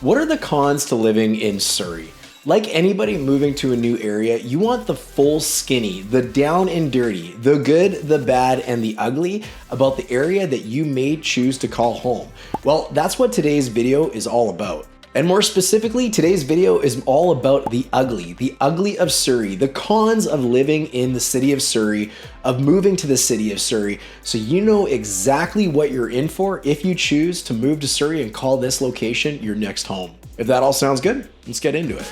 What are the cons to living in Surrey? Like anybody moving to a new area, you want the full skinny, the down and dirty, the good, the bad, and the ugly about the area that you may choose to call home. Well, that's what today's video is all about. And more specifically, today's video is all about the ugly of Surrey, the cons of living in the city of Surrey, of moving to the city of Surrey, so you know exactly what you're in for if you choose to move to Surrey and call this location your next home. If that all sounds good, let's get into it.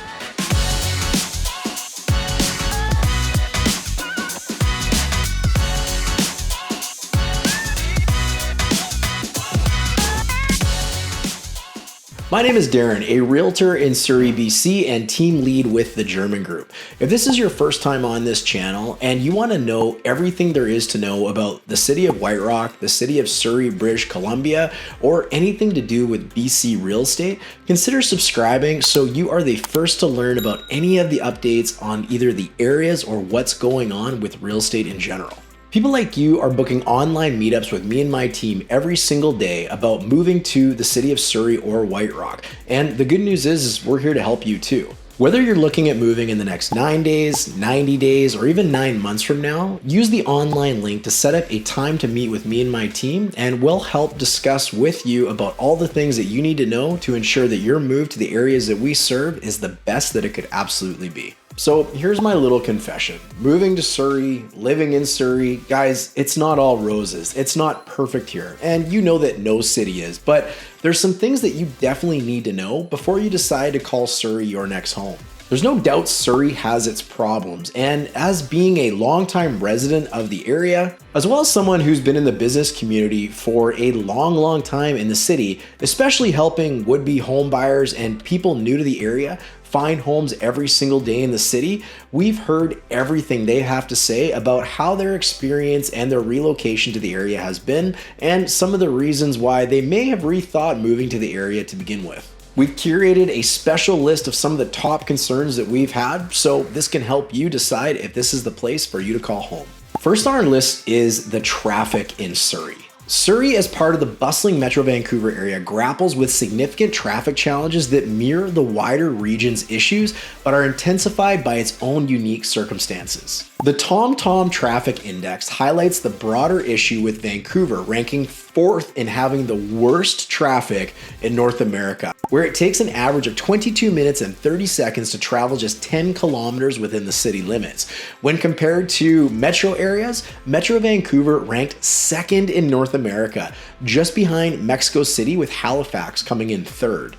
My name is Darren, a realtor in Surrey, BC, and team lead with the German group. If this is your first time on this channel and you want to know everything there is to know about the city of White Rock, the city of Surrey, British Columbia, or anything to do with BC real estate, consider subscribing so you are the first to learn about any of the updates on either the areas or what's going on with real estate in general. People like you are booking online meetups with me and my team every single day about moving to the city of Surrey or White Rock. And the good news is we're here to help you too. Whether you're looking at moving in the next 9 days, 90 days, or even 9 months from now, use the online link to set up a time to meet with me and my team, and we'll help discuss with you about all the things that you need to know to ensure that your move to the areas that we serve is the best that it could absolutely be. So here's my little confession. Moving to Surrey, living in Surrey, guys, it's not all roses. It's not perfect here. And you know that no city is, but there's some things that you definitely need to know before you decide to call Surrey your next home. There's no doubt Surrey has its problems, and as being a longtime resident of the area, as well as someone who's been in the business community for a long time in the city, especially helping would-be home buyers and people new to the area find homes every single day in the city, we've heard everything they have to say about how their experience and their relocation to the area has been, and some of the reasons why they may have rethought moving to the area to begin with. We've curated a special list of some of the top concerns that we've had, so this can help you decide if this is the place for you to call home. First on our list is the traffic in Surrey. Surrey, as part of the bustling Metro Vancouver area, grapples with significant traffic challenges that mirror the wider region's issues, but are intensified by its own unique circumstances. The TomTom Traffic Index highlights the broader issue with Vancouver ranking 4th in having the worst traffic in North America, where it takes an average of 22 minutes and 30 seconds to travel just 10 kilometers within the city limits. When compared to metro areas, Metro Vancouver ranked 2nd in North America, just behind Mexico City, with Halifax coming in 3rd.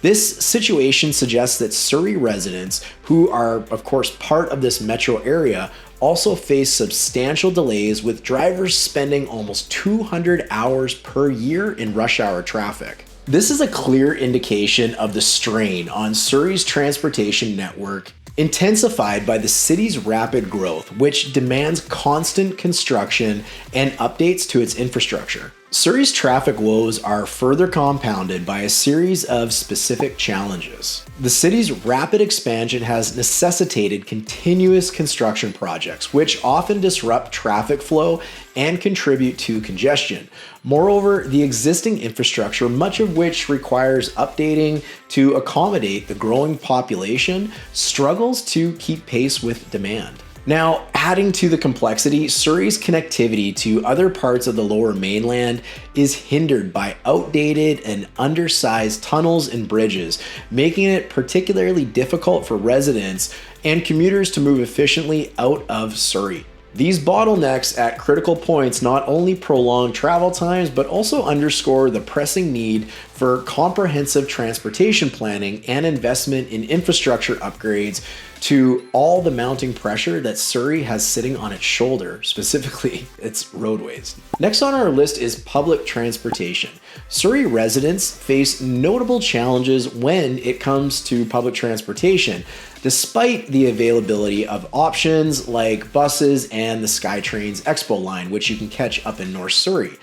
This situation suggests that Surrey residents, who are of course part of this metro area, also face substantial delays, with drivers spending almost 200 hours per year in rush hour traffic. This is a clear indication of the strain on Surrey's transportation network, intensified by the city's rapid growth, which demands constant construction and updates to its infrastructure. Surrey's traffic woes are further compounded by a series of specific challenges. The city's rapid expansion has necessitated continuous construction projects, which often disrupt traffic flow and contribute to congestion. Moreover, the existing infrastructure, much of which requires updating to accommodate the growing population, struggles to keep pace with demand. Now, adding to the complexity, Surrey's connectivity to other parts of the Lower Mainland is hindered by outdated and undersized tunnels and bridges, making it particularly difficult for residents and commuters to move efficiently out of Surrey. These bottlenecks at critical points not only prolong travel times, but also underscore the pressing need for comprehensive transportation planning and investment in infrastructure upgrades to all the mounting pressure that Surrey has sitting on its shoulder, specifically its roadways. Next on our list is public transportation. Surrey residents face notable challenges when it comes to public transportation, despite the availability of options like buses and the SkyTrain's Expo line, which you can catch up in North Surrey.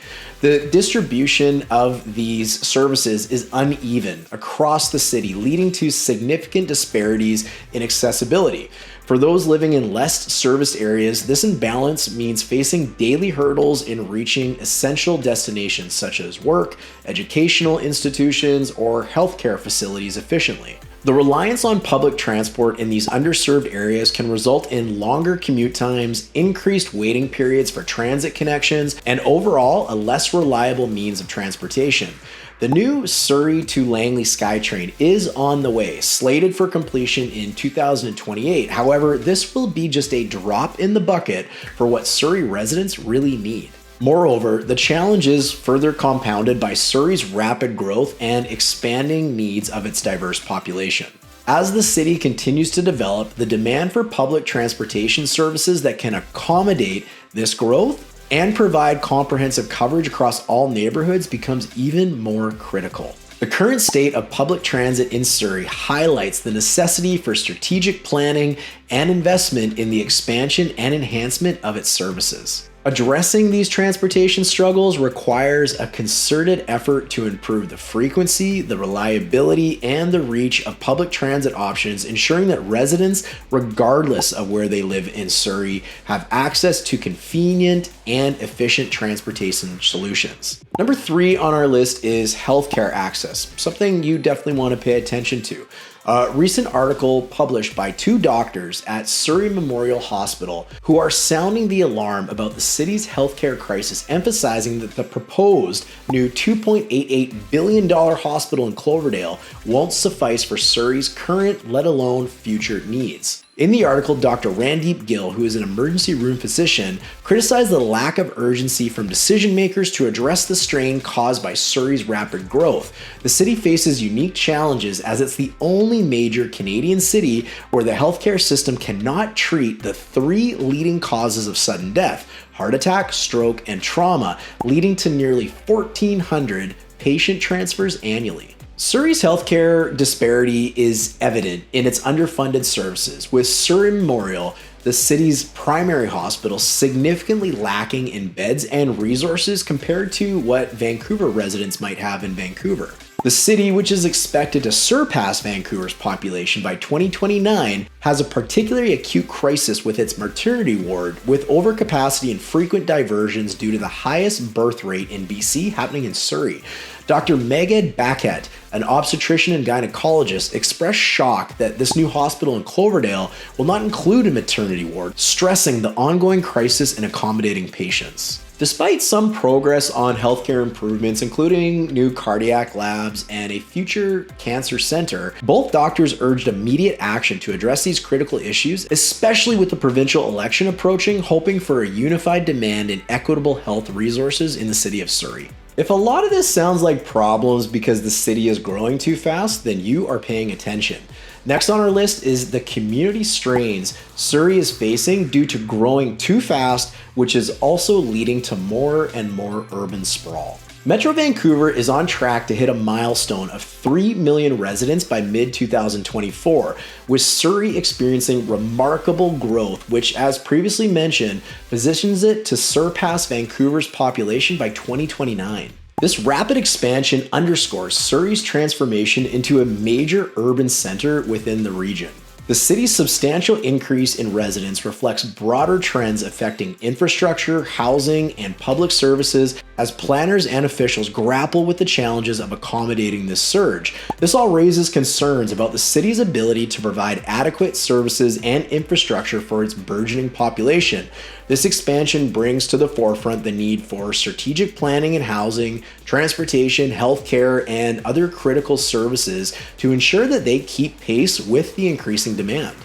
The distribution of these services is uneven across the city, leading to significant disparities in accessibility. For those living in less serviced areas, this imbalance means facing daily hurdles in reaching essential destinations such as work, educational institutions, or healthcare facilities efficiently. The reliance on public transport in these underserved areas can result in longer commute times, increased waiting periods for transit connections, and overall a less reliable means of transportation. The new Surrey to Langley SkyTrain is on the way, slated for completion in 2028. However, this will be just a drop in the bucket for what Surrey residents really need. Moreover, the challenge is further compounded by Surrey's rapid growth and expanding needs of its diverse population. As the city continues to develop, the demand for public transportation services that can accommodate this growth and provide comprehensive coverage across all neighborhoods becomes even more critical. The current state of public transit in Surrey highlights the necessity for strategic planning and investment in the expansion and enhancement of its services. Addressing these transportation struggles requires a concerted effort to improve the frequency, the reliability, and the reach of public transit options, ensuring that residents, regardless of where they live in Surrey, have access to convenient and efficient transportation solutions. Number 3 on our list is healthcare access, something you definitely want to pay attention to. A recent article published by 2 doctors at Surrey Memorial Hospital who are sounding the alarm about the city's healthcare crisis, emphasizing that the proposed new $2.88 billion hospital in Cloverdale won't suffice for Surrey's current, let alone future needs. In the article, Dr. Randeep Gill, who is an emergency room physician, criticized the lack of urgency from decision makers to address the strain caused by Surrey's rapid growth. The city faces unique challenges as it's the only major Canadian city where the healthcare system cannot treat the 3 leading causes of sudden death: heart attack, stroke, and trauma, leading to nearly 1,400 patient transfers annually. Surrey's healthcare disparity is evident in its underfunded services, with Surrey Memorial, the city's primary hospital, significantly lacking in beds and resources compared to what Vancouver residents might have in Vancouver. The city, which is expected to surpass Vancouver's population by 2029, has a particularly acute crisis with its maternity ward, with overcapacity and frequent diversions due to the highest birth rate in BC happening in Surrey. Dr. Megad Bakat, an obstetrician and gynecologist, expressed shock that this new hospital in Cloverdale will not include a maternity ward, stressing the ongoing crisis in accommodating patients. Despite some progress on healthcare improvements, including new cardiac labs and a future cancer center, both doctors urged immediate action to address these critical issues, especially with the provincial election approaching, hoping for a unified demand in equitable health resources in the city of Surrey. If a lot of this sounds like problems because the city is growing too fast, then you are paying attention. Next on our list is the community strains Surrey is facing due to growing too fast, which is also leading to more and more urban sprawl. Metro Vancouver is on track to hit a milestone of 3 million residents by mid-2024, with Surrey experiencing remarkable growth, which, as previously mentioned, positions it to surpass Vancouver's population by 2029. This rapid expansion underscores Surrey's transformation into a major urban center within the region. The city's substantial increase in residents reflects broader trends affecting infrastructure, housing, and public services as planners and officials grapple with the challenges of accommodating this surge. This all raises concerns about the city's ability to provide adequate services and infrastructure for its burgeoning population. This expansion brings to the forefront the need for strategic planning in housing, transportation, healthcare, and other critical services to ensure that they keep pace with the increasing demand.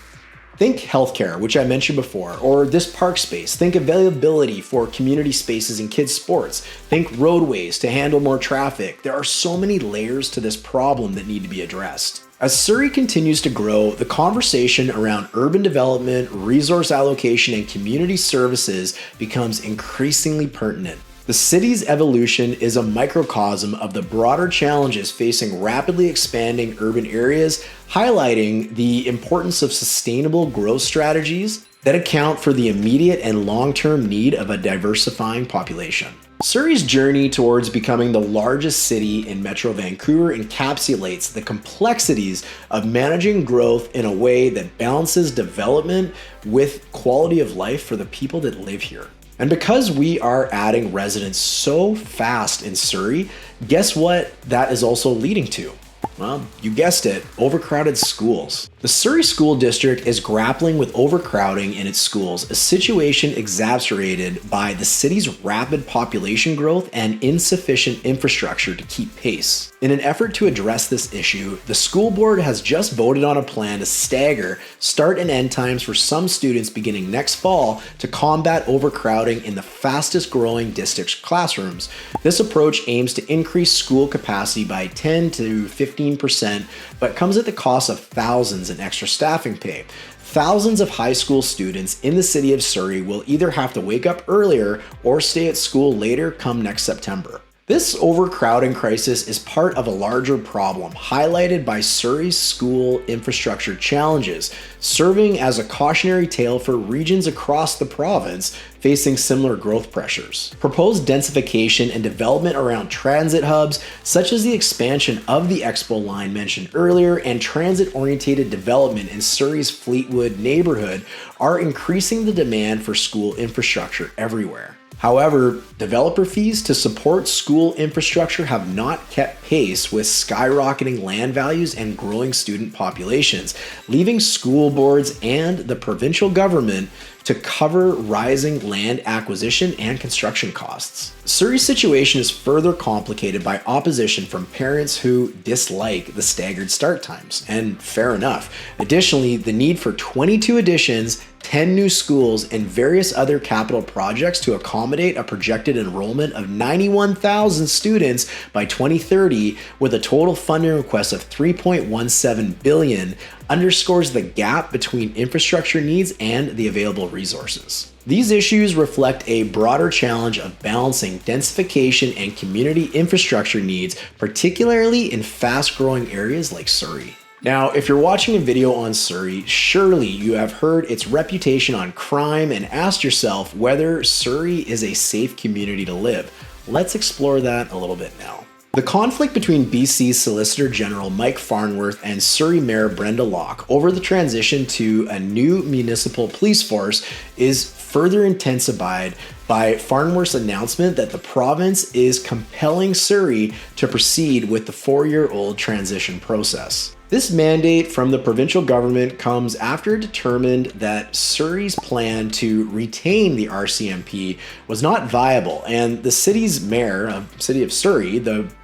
Think healthcare, which I mentioned before, or this park space. Think availability for community spaces and kids' sports. Think roadways to handle more traffic. There are so many layers to this problem that need to be addressed. As Surrey continues to grow, the conversation around urban development, resource allocation, and community services becomes increasingly pertinent. The city's evolution is a microcosm of the broader challenges facing rapidly expanding urban areas, highlighting the importance of sustainable growth strategies that account for the immediate and long-term need of a diversifying population. Surrey's journey towards becoming the largest city in Metro Vancouver encapsulates the complexities of managing growth in a way that balances development with quality of life for the people that live here. And because we are adding residents so fast in Surrey, guess what that is also leading to? Well, you guessed it, overcrowded schools. The Surrey School District is grappling with overcrowding in its schools, a situation exacerbated by the city's rapid population growth and insufficient infrastructure to keep pace. In an effort to address this issue, the school board has just voted on a plan to stagger start and end times for some students beginning next fall to combat overcrowding in the fastest growing district's classrooms. This approach aims to increase school capacity by 10 to 15%, but comes at the cost of thousands in extra staffing pay. Thousands of high school students in the city of Surrey will either have to wake up earlier or stay at school later come next September. This overcrowding crisis is part of a larger problem highlighted by Surrey's school infrastructure challenges, serving as a cautionary tale for regions across the province facing similar growth pressures. Proposed densification and development around transit hubs, such as the expansion of the Expo line mentioned earlier and transit-oriented development in Surrey's Fleetwood neighborhood, are increasing the demand for school infrastructure everywhere. However, developer fees to support school infrastructure have not kept pace with skyrocketing land values and growing student populations, leaving school boards and the provincial government to cover rising land acquisition and construction costs. Surrey's situation is further complicated by opposition from parents who dislike the staggered start times, and fair enough. Additionally, the need for 22 additions, 10 new schools, and various other capital projects to accommodate a projected enrollment of 91,000 students by 2030 with a total funding request of $3.17 billion underscores the gap between infrastructure needs and the available resources. These issues reflect a broader challenge of balancing densification and community infrastructure needs, particularly in fast-growing areas like Surrey. Now, if you're watching a video on Surrey, surely you have heard its reputation on crime and asked yourself whether Surrey is a safe community to live. Let's explore that a little bit now. The conflict between BC's Solicitor General Mike Farnworth and Surrey Mayor Brenda Locke over the transition to a new municipal police force is further intensified by Farnworth's announcement that the province is compelling Surrey to proceed with the 4-year-old transition process. This mandate from the provincial government comes after it determined that Surrey's plan to retain the RCMP was not viable, and the city's mayor, City of Surrey,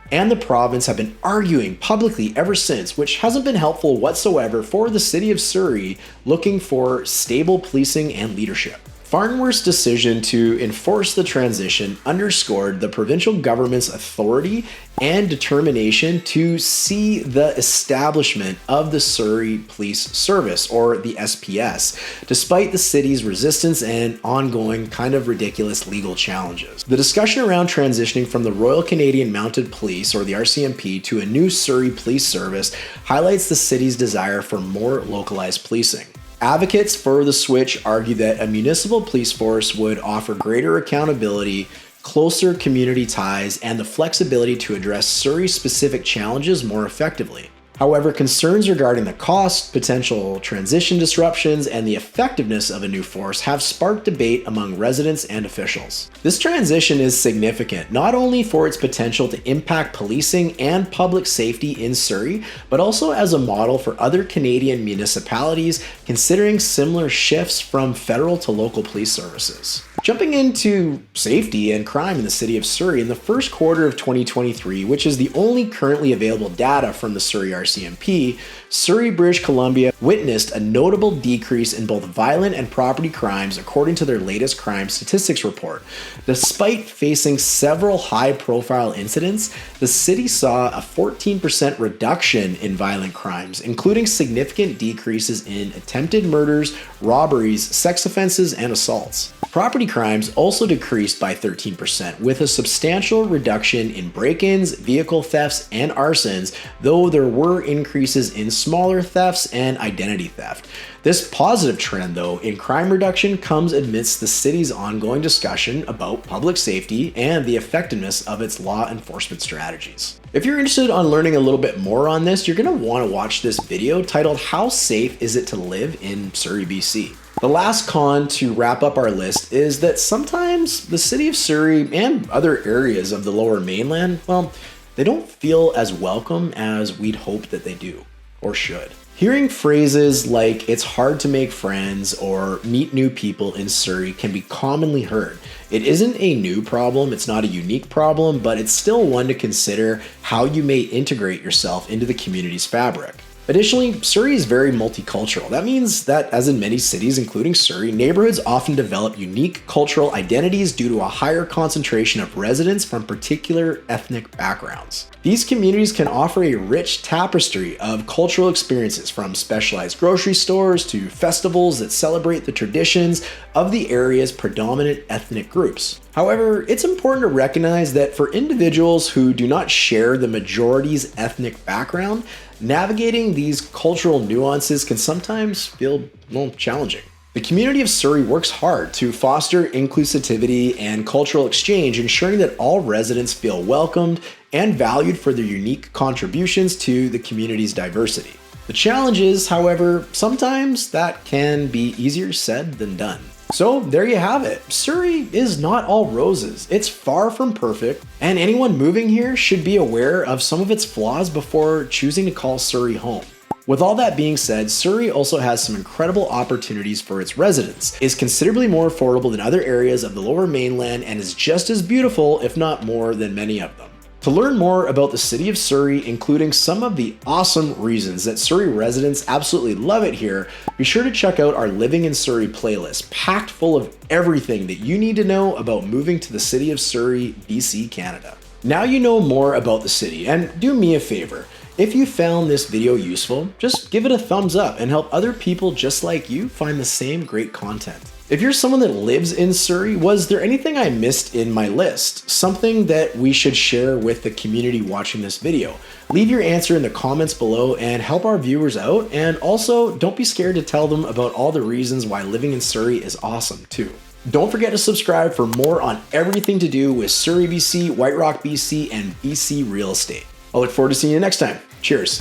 and the province have been arguing publicly ever since, which hasn't been helpful whatsoever for the City of Surrey looking for stable policing and leadership. Farnworth's decision to enforce the transition underscored the provincial government's authority and determination to see the establishment of the Surrey Police Service, or the SPS, despite the city's resistance and ongoing kind of ridiculous legal challenges. The discussion around transitioning from the Royal Canadian Mounted Police, or the RCMP, to a new Surrey Police Service highlights the city's desire for more localized policing. Advocates for the switch argue that a municipal police force would offer greater accountability, closer community ties, and the flexibility to address Surrey-specific challenges more effectively. However, concerns regarding the cost, potential transition disruptions, and the effectiveness of a new force have sparked debate among residents and officials. This transition is significant, not only for its potential to impact policing and public safety in Surrey, but also as a model for other Canadian municipalities considering similar shifts from federal to local police services. Jumping into safety and crime in the city of Surrey, in the first quarter of 2023, which is the only currently available data from the Surrey RCMP, Surrey, British Columbia witnessed a notable decrease in both violent and property crimes according to their latest crime statistics report. Despite facing several high-profile incidents, the city saw a 14% reduction in violent crimes, including significant decreases in attempted murders, robberies, sex offenses, and assaults. Property crimes also decreased by 13%, with a substantial reduction in break-ins, vehicle thefts, and arsons, though there were increases in smaller thefts and identity theft. This positive trend, though, in crime reduction comes amidst the city's ongoing discussion about public safety and the effectiveness of its law enforcement strategies. If you're interested in learning a little bit more on this, you're going to want to watch this video titled "How Safe Is It to Live in Surrey, BC?" The last con to wrap up our list is that sometimes the city of Surrey and other areas of the Lower Mainland, well, they don't feel as welcome as we'd hope that they do, or should. Hearing phrases like "it's hard to make friends" or "meet new people in Surrey" can be commonly heard. It isn't a new problem, it's not a unique problem, but it's still one to consider how you may integrate yourself into the community's fabric. Additionally, Surrey is very multicultural. That means that, as in many cities, including Surrey, neighborhoods often develop unique cultural identities due to a higher concentration of residents from particular ethnic backgrounds. These communities can offer a rich tapestry of cultural experiences, from specialized grocery stores to festivals that celebrate the traditions of the area's predominant ethnic groups. However, it's important to recognize that for individuals who do not share the majority's ethnic background, navigating these cultural nuances can sometimes feel, well, challenging. The community of Surrey works hard to foster inclusivity and cultural exchange, ensuring that all residents feel welcomed and valued for their unique contributions to the community's diversity. The challenge is, however, sometimes that can be easier said than done. So there you have it. Surrey is not all roses. It's far from perfect, and anyone moving here should be aware of some of its flaws before choosing to call Surrey home. With all that being said, Surrey also has some incredible opportunities for its residents, is considerably more affordable than other areas of the Lower Mainland, and is just as beautiful, if not more, than many of them. To learn more about the city of Surrey, including some of the awesome reasons that Surrey residents absolutely love it here, be sure to check out our Living in Surrey playlist, packed full of everything that you need to know about moving to the city of Surrey, BC, Canada. Now you know more about the city, and do me a favor. If you found this video useful, just give it a thumbs up and help other people just like you find the same great content. If you're someone that lives in Surrey, was there anything I missed in my list? Something that we should share with the community watching this video? Leave your answer in the comments below and help our viewers out. And also, don't be scared to tell them about all the reasons why living in Surrey is awesome too. Don't forget to subscribe for more on everything to do with Surrey BC, White Rock BC, and BC real estate. I look forward to seeing you next time. Cheers.